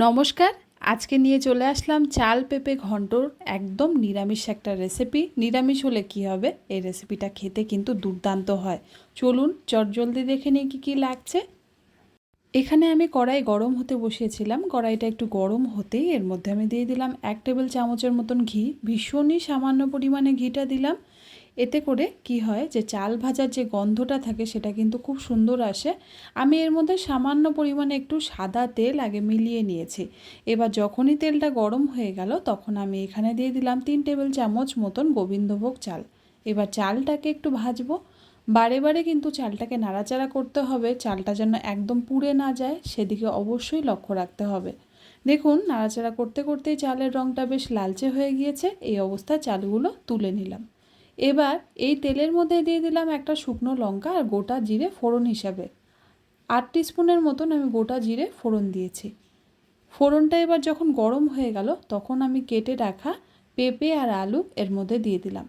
নমস্কার। আজকে নিয়ে চলে আসলাম চাল পেঁপে ঘন্টর একদম নিরামিষ একটা রেসিপি। নিরামিষ হলে কি হবে, এই রেসিপিটা খেতে কিন্তু দুর্দান্ত হয়। চলুন চটজলদি দেখে নিই কী কী লাগছে। এখানে আমি কড়াই গরম হতে বসিয়েছিলাম। কড়াইটা একটু গরম হতেই এর মধ্যে আমি দিয়ে দিলাম 1 টেবিল চামচের মতন ঘি। ভীষণই সামান্য পরিমাণে ঘিটা দিলাম। এতে করে কি হয় যে চাল ভাজার যে গন্ধটা থাকে সেটা কিন্তু খুব সুন্দর আসে। আমি এর মধ্যে সামান্য পরিমাণে একটু সাদা তেল আগে মিলিয়ে নিয়েছি। এবার যখনই তেলটা গরম হয়ে গেল তখন আমি এখানে দিয়ে দিলাম 3 টেবিল চামচ মতন গোবিন্দভোগ চাল। এবার চালটাকে একটু ভাজবো। বারে বারে কিন্তু চালটাকে নাড়াচাড়া করতে হবে, চালটা যেন একদম পুড়ে না যায় সেদিকে অবশ্যই লক্ষ্য রাখতে হবে। দেখুন নাড়াচাড়া করতে করতেই চালের রঙটা বেশ লালচে হয়ে গিয়েছে। এই অবস্থায় চালগুলো তুলে নিলাম। এবার এই তেলের মধ্যে দিয়ে দিলাম একটা শুকনো লঙ্কা আর গোটা জিরে ফোড়ন হিসাবে। 8 টিস্পুনের মতন আমি গোটা জিরে ফোড়ন দিয়েছি। ফোড়নটা এবার যখন গরম হয়ে গেল তখন আমি কেটে রাখা পেঁপে আর আলু এর মধ্যে দিয়ে দিলাম।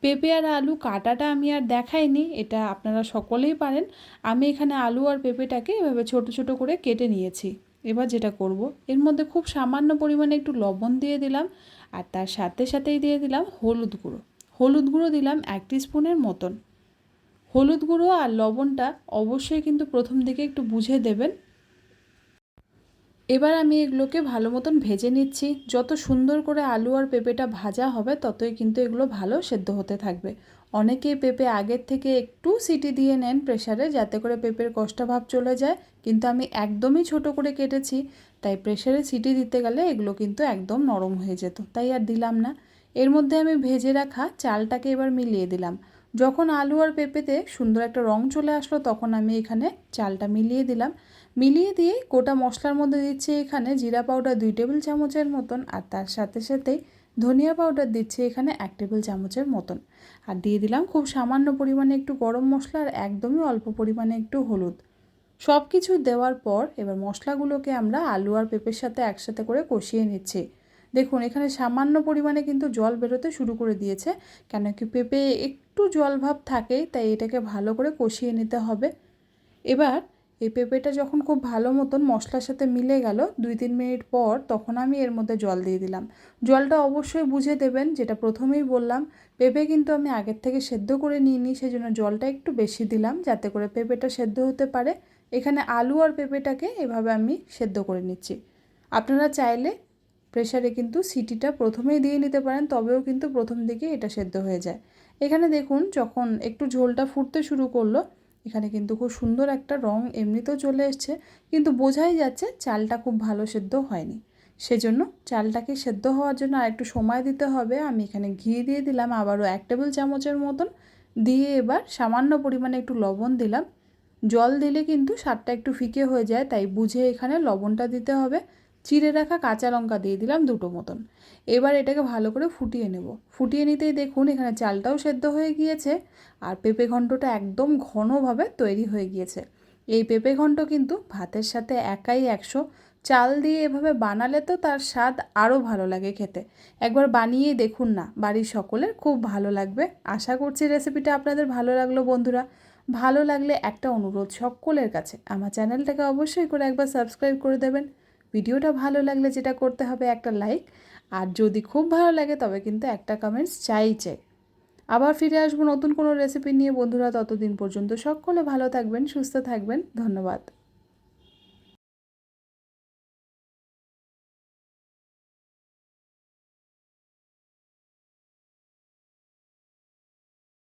পেঁপে আর আলু কাটাটা আমি আর দেখাইনি, এটা আপনারা সকলেই পারেন। আমি এখানে আলু আর পেঁপেটাকে এভাবে ছোট ছোট করে কেটে নিয়েছি। এবার যেটা করব, এর মধ্যে খুব সামান্য পরিমাণে একটু লবণ দিয়ে দিলাম আর তার সাথে সাথেই দিয়ে দিলাম হলুদ গুঁড়ো। হলুদ গুঁড়ো দিলাম 1 টিস্পুনের মতন। হলুদ গুঁড়ো আর লবণটা অবশ্যই কিন্তু প্রথম দিকে একটু বুঝে দেবেন। এবার আমি এগুলোকে ভালো মতন ভেজে নিচ্ছি। যত সুন্দর করে আলু আর পেঁপেটা ভাজা হবে ততই কিন্তু এগুলো ভালো সেদ্ধ হতে থাকবে। অনেকেই পেঁপে আগের থেকে একটু সিটি দিয়ে নেন প্রেসারে, যাতে করে পেঁপের কষ্টা ভাব চলে যায়, কিন্তু আমি একদমই ছোট করে কেটেছি, তাই প্রেসারে সিটি দিতে গেলে এগুলো কিন্তু একদম নরম হয়ে যেত, তাই আর দিলাম না। এর মধ্যে আমি ভেজে রাখা চালটাকে এবার মিলিয়ে দিলাম। যখন আলু আর পেঁপেতে সুন্দর একটা রং চলে আসলো তখন আমি এখানে চালটা মিলিয়ে দিলাম। মিলিয়ে দিয়ে গোটা মশলার মধ্যে দিচ্ছি এখানে জিরা পাউডার 2 টেবিল চামচের মতন আর তার সাথে সাথেই ধনিয়া পাউডার দিচ্ছি এখানে 1 টেবিল চামচের মতন। আর দিয়ে দিলাম খুব সামান্য পরিমাণে একটু গরম মশলা আর একদমই অল্প পরিমাণে একটু হলুদ। সব কিছু দেওয়ার পর এবার মশলাগুলোকে আমরা আলু আর পেঁপের সাথে একসাথে করে কষিয়ে নিচ্ছি। দেখুন এখানে সামান্য পরিমাণে কিন্তু জল বেরোতে শুরু করে দিয়েছে, কেন কি পেঁপে একটু জল ভাব থাকেই, তাই এটাকে ভালো করে কষিয়ে নিতে হবে। এবার এই পেঁপেটা যখন খুব ভালো মতন মশলার সাথে মিলে গেল 2-3 মিনিট পর, তখন আমি এর মধ্যে জল দিয়ে দিলাম। জলটা অবশ্যই বুঝে দেবেন, যেটা প্রথমেই বললাম, পেঁপে কিন্তু আমি আগের থেকে সেদ্ধ করে নিইনি, সেজন্য জলটা একটু বেশি দিলাম যাতে করে পেঁপেটা সেদ্ধ হতে পারে। এখানে আলু আর পেঁপেটাকে এভাবে আমি সেদ্ধ করে নিচ্ছি। আপনারা চাইলে প্রেসারে কিন্তু সিটিটা প্রথমেই দিয়ে নিতে পারেন, তবেও কিন্তু প্রথম দিকে এটা সেদ্ধ হয়ে যায়। এখানে দেখুন যখন একটু ঝোলটা ফুটতে শুরু করলো, এখানে কিন্তু খুব সুন্দর একটা রং এমনিতেও চলে এসছে, কিন্তু বোঝাই যাচ্ছে চালটা খুব ভালো সেদ্ধ হয়নি। সেজন্য চালটাকে সেদ্ধ হওয়ার জন্য আর একটু সময় দিতে হবে। আমি এখানে ঘি দিয়ে দিলাম আবারও 1 টেবিল চামচের মতন, দিয়ে এবার সামান্য পরিমাণে একটু লবণ দিলাম। জল দিলে কিন্তু স্বাদটা একটু ফিকে হয়ে যায়, তাই বুঝে এখানে লবণটা দিতে হবে। চিড়ে রাখা কাঁচা লঙ্কা দিয়ে দিলাম 2টো মতন। এবার এটাকে ভালো করে ফুটিয়ে নেব। ফুটিয়ে নিতেই দেখুন এখানে চালটাও সেদ্ধ হয়ে গিয়েছে আর পেঁপে ঘন্টটা একদম ঘনভাবে তৈরি হয়ে গিয়েছে। এই পেঁপে ঘন্ট কিন্তু ভাতের সাথে একাই 100। চাল দিয়ে এভাবে বানালে তো তার স্বাদ আরও ভালো লাগে খেতে। একবার বানিয়েই দেখুন না, বাড়ির সকলের খুব ভালো লাগবে। আশা করছি রেসিপিটা আপনাদের ভালো লাগলো বন্ধুরা। ভালো লাগলে একটা অনুরোধ সকলের কাছে, আমার চ্যানেলটাকে অবশ্যই করে একবার সাবস্ক্রাইব করে দেবেন। ভিডিওটা ভালো লাগলে যেটা করতে হবে একটা লাইক, আর যদি খুব ভালো লাগে তবে কিন্তু একটা কমেন্টস চাই। আবার ফিরে আসবো নতুন কোনো রেসিপি নিয়ে বন্ধুরা। ততদিন পর্যন্ত সকলে ভালো থাকবেন, সুস্থ থাকবেন। ধন্যবাদ।